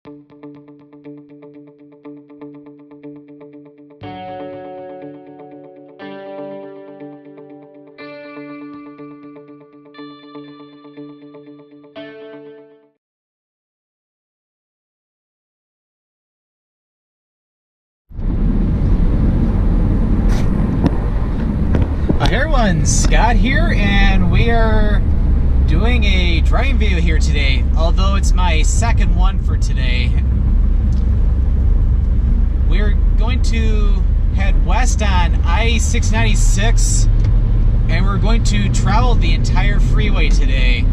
Hey everyone, Scott here, and we are doing a driving video here today, although it's my second one for today. We're going to head west on I-696, and we're going to travel the entire freeway today.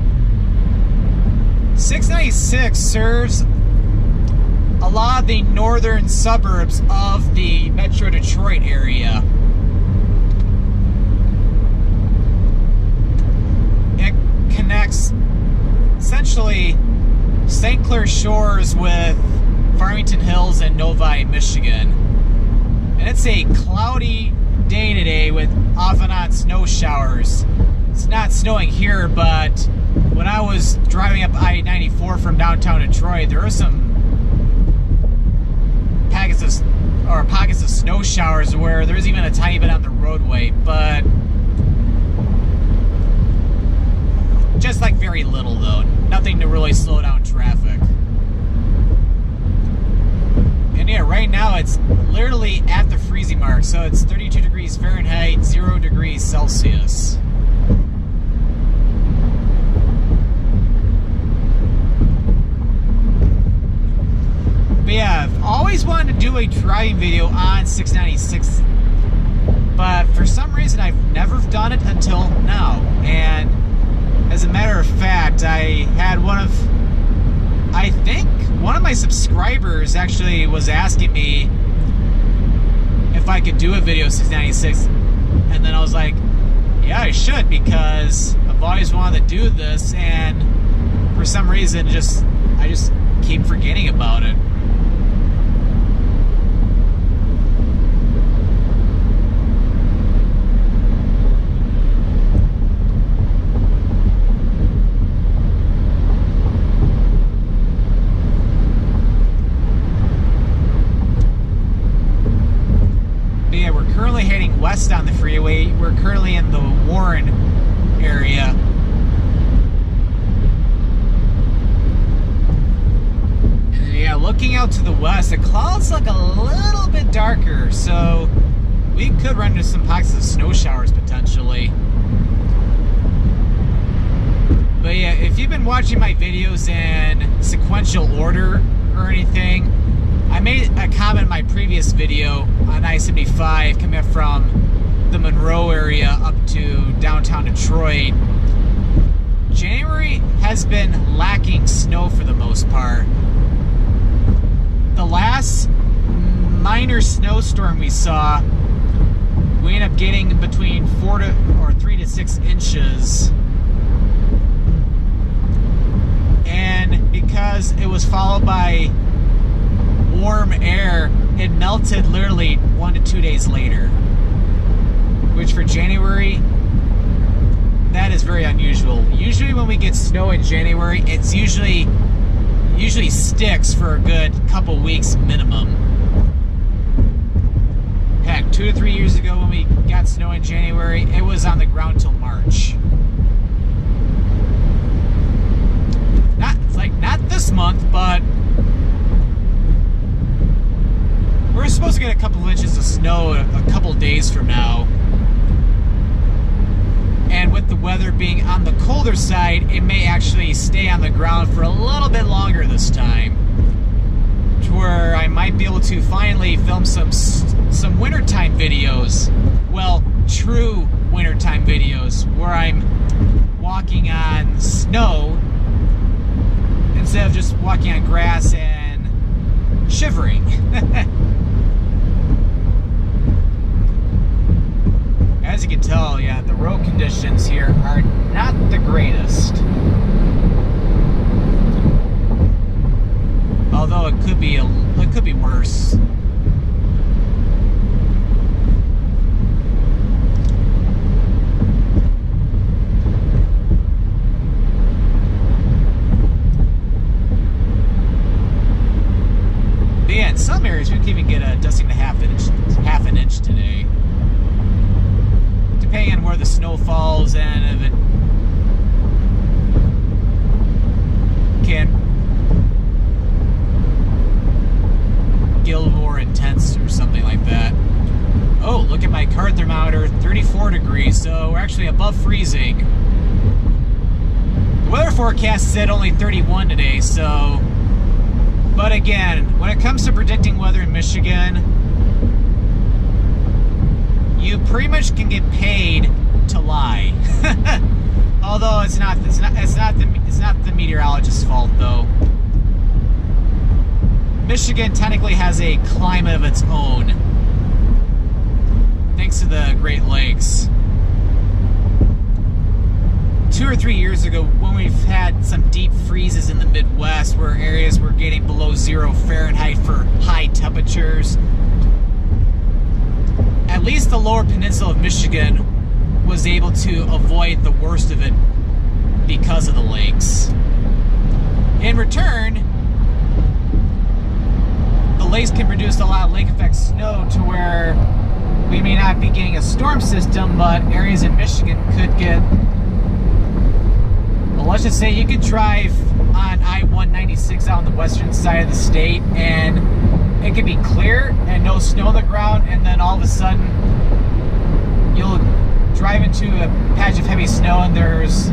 696 serves a lot of the northern suburbs of the Metro Detroit area. Connects essentially St. Clair Shores with Farmington Hills and Novi, Michigan. And it's a cloudy day today with off and on snow showers. It's not snowing here, but when I was driving up I-94 from downtown Detroit, there were some pockets of snow showers where there's even a tiny bit on the roadway, but just like very little though, nothing to really slow down traffic. And yeah, right now it's literally at the freezing mark, so it's 32 degrees Fahrenheit, 0 degrees Celsius. But yeah, I've always wanted to do a driving video on 696, but for some reason I've never done it until now. And as a matter of fact, I had one of my subscribers actually was asking me if I could do a video 696, and then I was like, yeah, I should, because I've always wanted to do this, and for some reason I just keep forgetting about it. Heading west on the freeway. We're currently in the Warren area. And yeah, looking out to the west, the clouds look a little bit darker, so we could run into some pockets of snow showers potentially. But yeah, if you've been watching my videos in sequential order or anything, I made a comment in my previous video on I-75 coming up from the Monroe area up to downtown Detroit. January has been lacking snow for the most part. The last minor snowstorm we saw, we ended up getting between 3 to 6 inches. And because it was followed by warm air, it melted literally 1 to 2 days later, which for January, that is very unusual. Usually when we get snow in January, it's usually sticks for a good couple weeks minimum. Heck, 2 to 3 years ago when we got snow in January, it was on the ground till March. Not this month, but we're supposed to get a couple of inches of snow a couple days from now. And with the weather being on the colder side, it may actually stay on the ground for a little bit longer this time, to where I might be able to finally film some wintertime videos. Well, true wintertime videos, where I'm walking on snow instead of just walking on grass and shivering. As you can tell, yeah, the road conditions here are not the greatest. Although it could be worse. But yeah, in some areas we can even get a dusting to half an inch today, depending on where the snow falls and if it can get a little more intense or something like that. Oh, look at my car thermometer, 34 degrees, so we're actually above freezing. The weather forecast said only 31 today, so... But again, when it comes to predicting weather in Michigan, you pretty much can get paid to lie. Although it's not the meteorologist's fault though. Michigan technically has a climate of its own, thanks to the Great Lakes. 2 or 3 years ago, when we've had some deep freezes in the Midwest where areas were getting below 0 Fahrenheit for high temperatures, at least the lower peninsula of Michigan was able to avoid the worst of it because of the lakes. In return, the lakes can produce a lot of lake effect snow to where we may not be getting a storm system, but areas in Michigan could get... Well, let's just say you could drive on I-196 out on the western side of the state and it could be clear and no snow on the ground, and then all of a sudden you'll drive into a patch of heavy snow and there's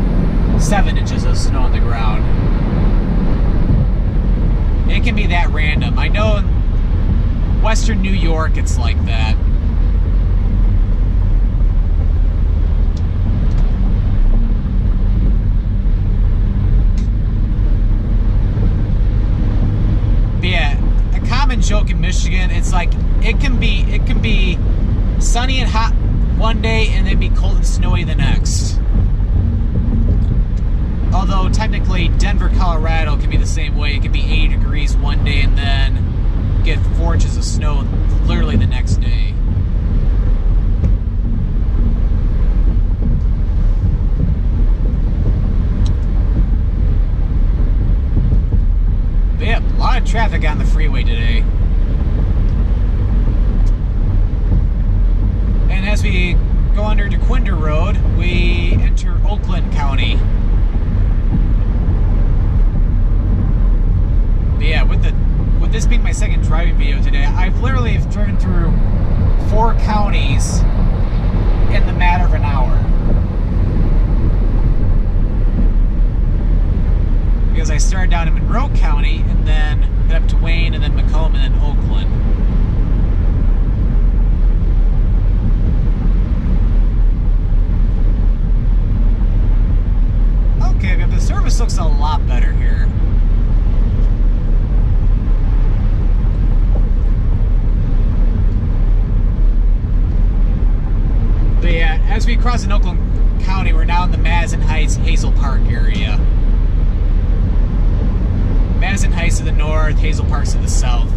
7 inches of snow on the ground. It can be that random. I know in western New York it's like that. Yeah, a common joke in Michigan, it's like it can be sunny and hot one day and then be cold and snowy the next. Although technically Denver, Colorado can be the same way. It can be 80 degrees one day and then get 4 inches of snow literally the next day. But yeah, a lot of traffic on the freeway today. And as we go under DeQuinder Road, we enter Oakland County. But yeah, with this being my second driving video today, I've literally driven through 4 counties in the matter of an hour. Because I started down in Monroe County and then head up to Wayne and then Macomb and then Oakland. Okay, but the service looks a lot better here. But yeah, as we cross in Oakland County, we're now in the Madison Heights Hazel Park area. Madison Heights to the north, Hazel Park's to the south.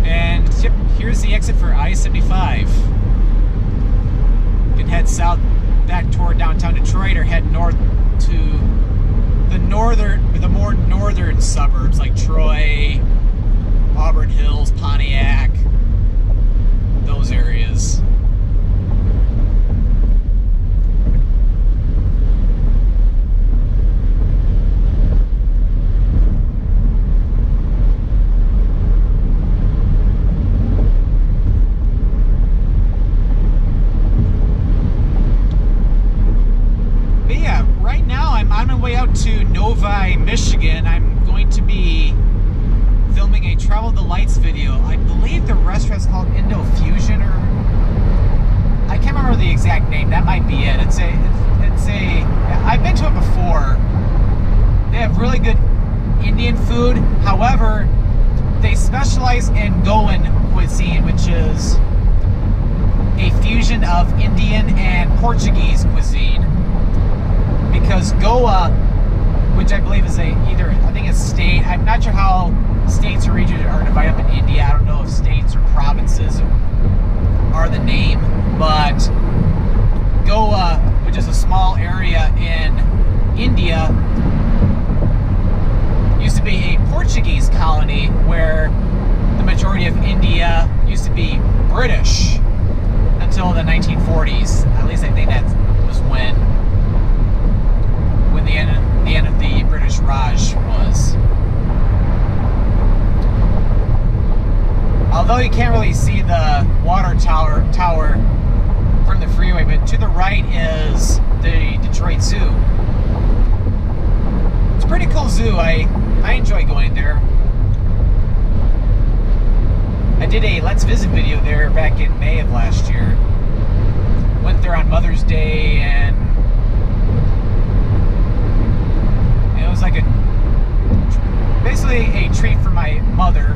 And yep, here's the exit for I-75. You can head south back toward downtown Detroit or head north to the more northern suburbs like Troy, Auburn Hills, Pontiac, those areas. To Novi, Michigan. I'm going to be filming a Travel the Lights video. I believe the restaurant's called Indo Fusion, or I can't remember the exact name. That might be it. It's a I've been to it before. They have really good Indian food. However, they specialize in Goan cuisine, which is a fusion of Indian and Portuguese cuisine. Because Goa, which I believe is I think it's state. I'm not sure how states or regions are divided up in India. I don't know if states or provinces are the name, but Goa, which is a small area in India, used to be colony where the majority of India used to be British until the 1940s. At least I think that was when the end of the British Raj was. Although you can't really see the water tower from the freeway, but to the right is the Detroit Zoo. It's a pretty cool zoo. I enjoy going there. I did a Let's Visit video there back in May of last year. Went there on Mother's Day, and it was like basically a treat for my mother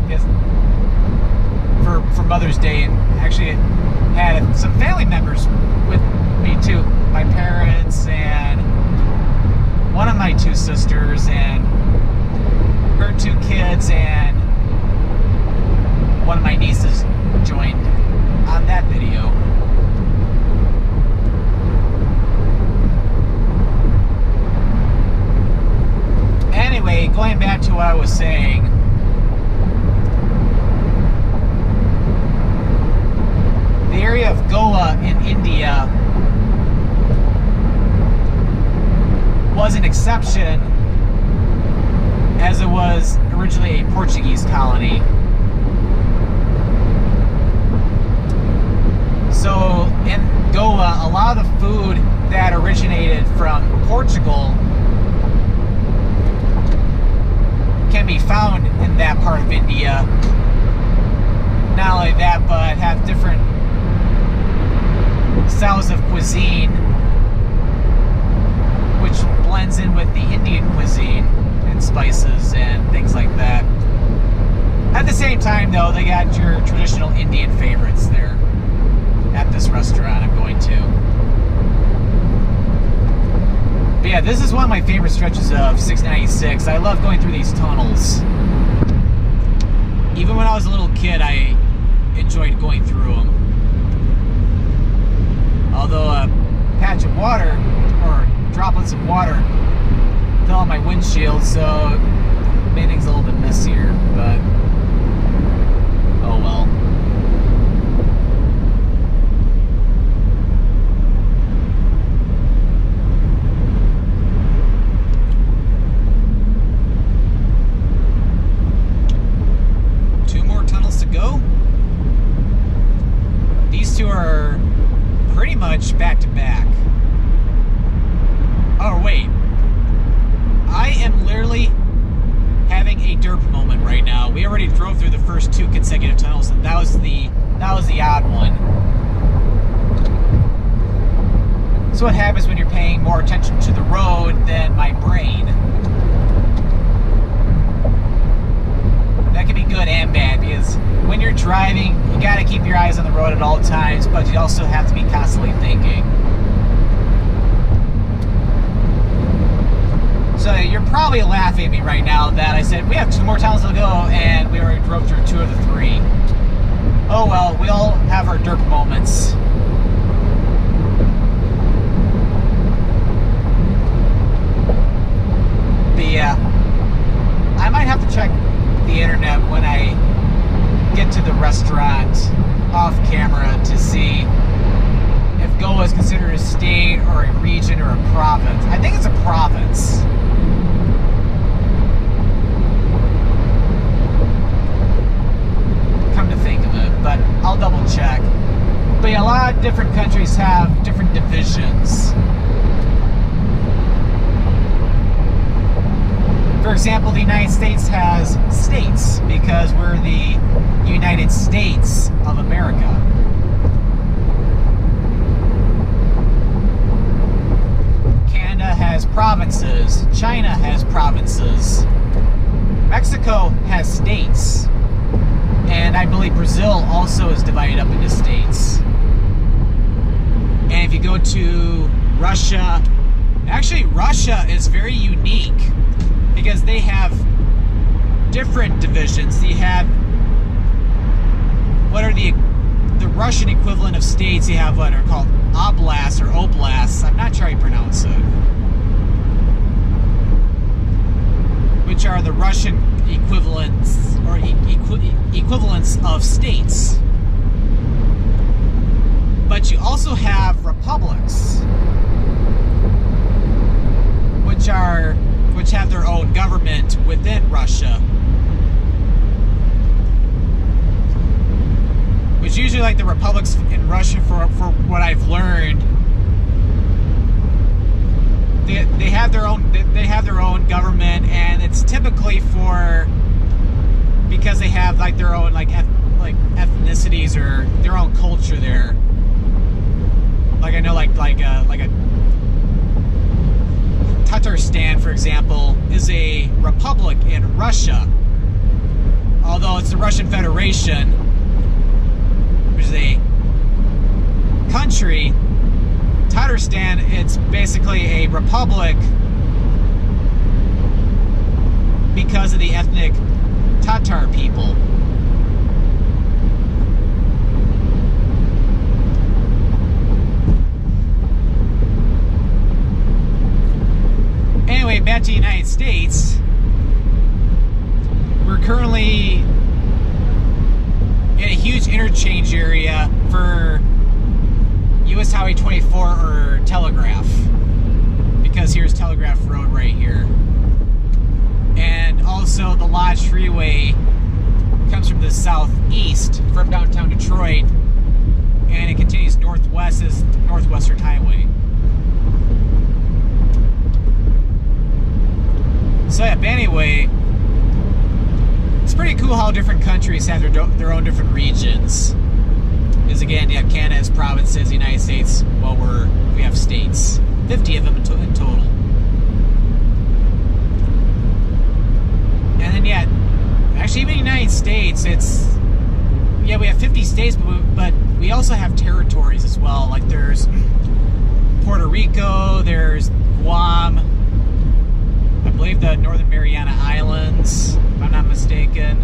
for Mother's Day, and actually had some family members with me too. My parents and one of my two sisters and her two kids, and one of my nieces joined on that video. Anyway, going back to what I was saying, the area of Goa in India was an exception, as it was originally a Portuguese colony. So in Goa, a lot of the food that originated from Portugal can be found in that part of India. Not only that, but have different styles of cuisine, which blends in with the Indian cuisine and spices and things like that. At the same time, though, they got your traditional Indian favorites there at this restaurant I'm going to. But yeah, this is one of my favorite stretches of 696. I love going through these tunnels. Even when I was a little kid, I enjoyed going through them. Although a patch of water, or droplets of water, fell on my windshield, so it made things a little bit messier, but oh well. Two more tunnels to go. These two are pretty much back to back. Oh wait, I am literally having a derp moment right now. We already drove through the first two consecutive tunnels, and that was the odd one. So what happens when you're paying more attention to the road than my brain? That can be good and bad, because when you're driving, you gotta keep your eyes on the road at all times, but you also have to be constantly thinking. So you're probably laughing at me right now that I said we have two more tunnels to go and we already drove through two of the three. Oh well, we all have our derp moments. But yeah, I might have to check the internet when I get to the restaurant off camera to see if Goa is considered a state or a region or a province. I think it's a province. Come to think of it, but I'll double check. But yeah, a lot of different countries have different divisions. For example, the United States has states because we're the United States of America. Canada has provinces. China has provinces. Mexico has states. And I believe Brazil also is divided up into states. And if you go to Russia, actually Russia is very unique because they have different divisions. You have what are the Russian equivalent of states. You have what are called oblasts or oblasts. I'm not sure how you pronounce it. Which which are the Russian equivalents or equivalents of states. But you also have republics, which have their own government within Russia. Which usually, like the republics in Russia, for what I've learned, they have their own government, and it's typically because they have like their own like ethnicities or their own culture there. Like I know like a Tatarstan, for example, is a republic in Russia, although it's the Russian Federation, which is a country. Tatarstan, it's basically a republic because of the ethnic Tatar people. Anyway, back to the United States. We're currently in a huge interchange area for US Highway 24 or Telegraph, because here's Telegraph Road right here. And also the Lodge Freeway comes from the southeast from downtown Detroit, and it continues northwest as Northwestern Highway. So yeah, but anyway, it's pretty cool how different countries have their own different regions. Because again, you have Canada as provinces, the United States, well, we have states. 50 of them in total. And then yeah, actually even the United States, we have 50 states, but we also have territories as well. Like there's Puerto Rico, there's Guam, I believe the Northern Mariana Islands, if I'm not mistaken,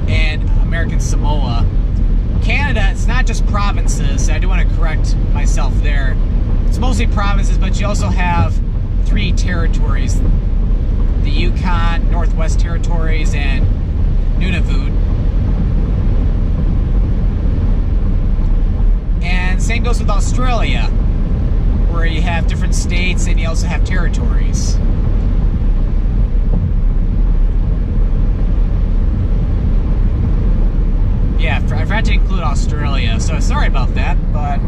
and American Samoa. Canada, it's not just provinces. I do want to correct myself there. It's mostly provinces, but you also have 3 territories. The Yukon, Northwest Territories, and Nunavut. And same goes with Australia, where you have different states and you also have territories. Yeah, I forgot to include Australia, so sorry about that, but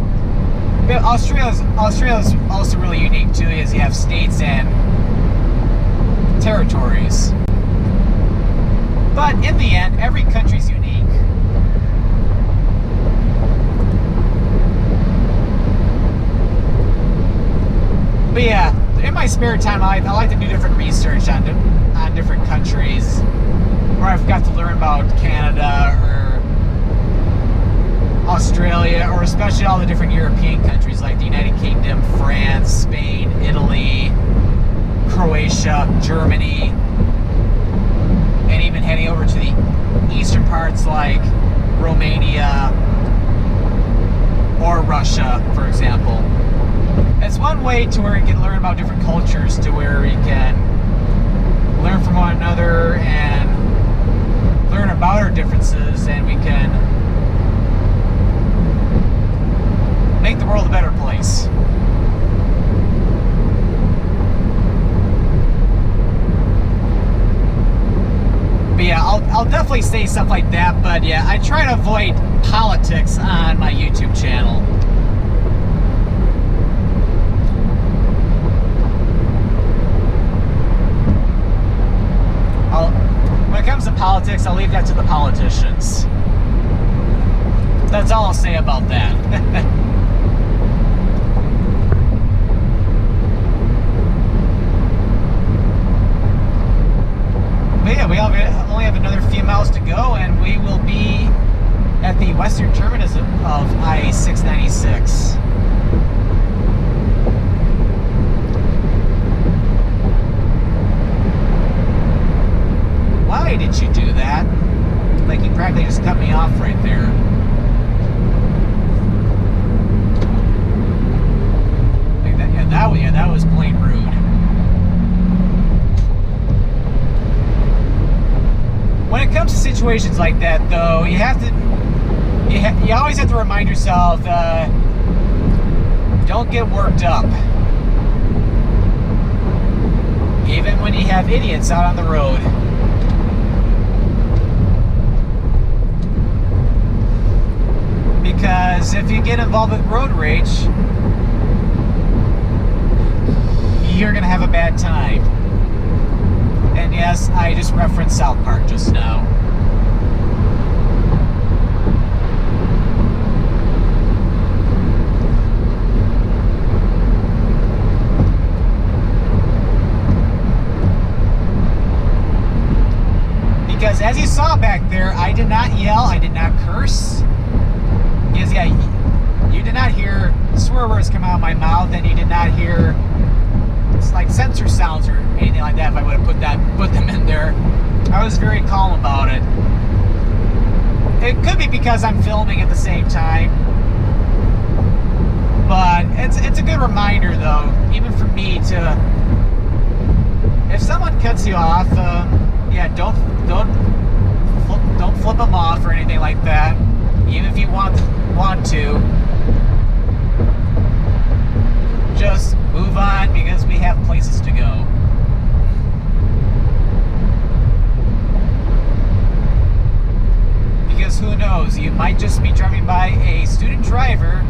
Australia's also really unique too, is you have states and territories. But in the end, every country's unique. But yeah, in my spare time, I like to do different research on different countries, where I've got to learn about Canada or Australia, or especially all the different European countries like the United Kingdom, France, Spain, Italy, Croatia, Germany, and even heading over to the eastern parts like Romania or Russia, for example. It's one way to where you can learn about different cultures, to where you can learn from one another and learn about our differences, and we can make the world a better place. But yeah, I'll definitely say stuff like that, but yeah, I try to avoid politics on my YouTube channel. When it comes to politics, I'll leave that to the politicians. That's all I'll say about that. But yeah, we only have another few miles to go, and we will be at the western terminus of I-696. Why did you do that? Like, you practically just cut me off right there. Like that, yeah, that was plain rude. situations like that, though, you have to, you always have to remind yourself, don't get worked up. Even when you have idiots out on the road. Because if you get involved with road rage, you're gonna have a bad time. And yes, I just referenced South Park just now. Because as you saw back there, I did not yell, I did not curse. Because yeah, you did not hear swear words come out of my mouth, and you did not hear like sensor sounds or anything like that if I would have put them in there. I was very calm about it. It could be because I'm filming at the same time. But it's a good reminder though, even for me to, if someone cuts you off, yeah, don't flip them off or anything like that. Even if you want to, just move on because we have places to go. Because who knows, you might just be driving by a student driver,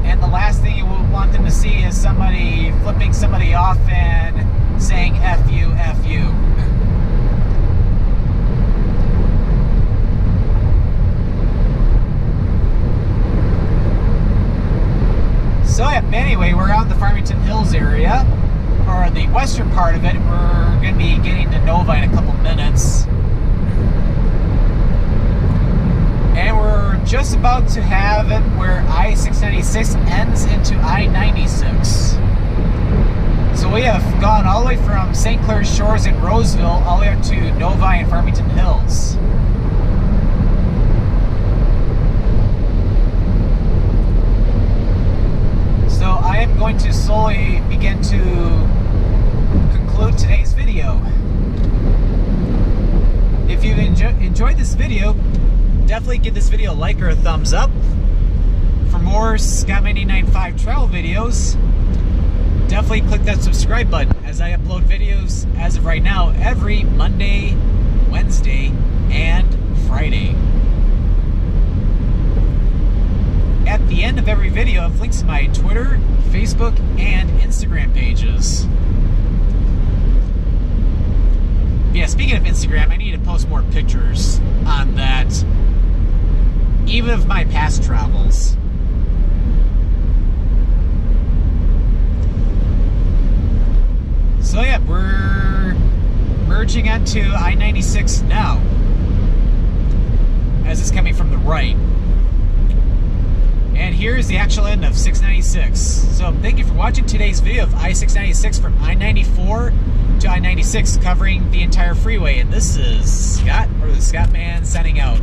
and the last thing you will want them to see is somebody flipping somebody off and saying F you, F you. So anyway, we're out in the Farmington Hills area, or the western part of it. We're going to be getting to Novi in a couple minutes. And we're just about to have it where I-696 ends into I-96. So we have gone all the way from St. Clair Shores in Roseville all the way up to Novi and Farmington Hills. So I am going to slowly begin to conclude today's video. If you've enjoyed this video, definitely give this video a like or a thumbs up. For more Scottman895 travel videos, definitely click that subscribe button, as I upload videos as of right now every Monday, Wednesday, and Friday. At the end of every video, I have links to my Twitter, Facebook, and Instagram pages. Yeah, speaking of Instagram, I need to post more pictures on that, even of my past travels. So yeah, we're merging onto I-96 now, as it's coming from the right. And here's the actual end of 696. So thank you for watching today's video of I-696 from I-94 to I-96, covering the entire freeway. And this is Scott, or the Scott Man, signing out.